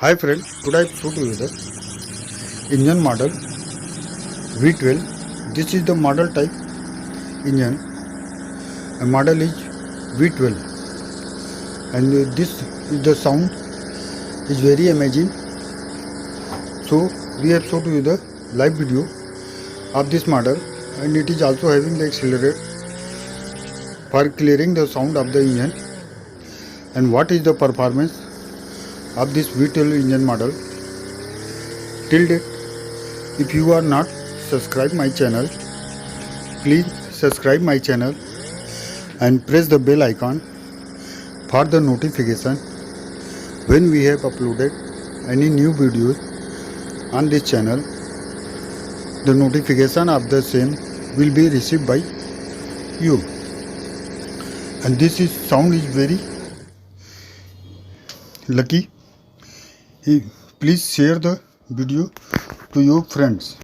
Hi friend, today I show you the engine model V12. This is the model type engine. The model is V12, and this is the sound is very amazing. So we have showed you the live video of this model, and it is also having the accelerator for clearing the sound of the engine. And what is the performance of this V12 engine model? Till date, if you are not subscribed my channel, please subscribe my channel and press the bell icon for the notification when we have uploaded any new videos on this channel. The notification of the same will be received by you, and this is sound is very lucky. Please share the video to your friends.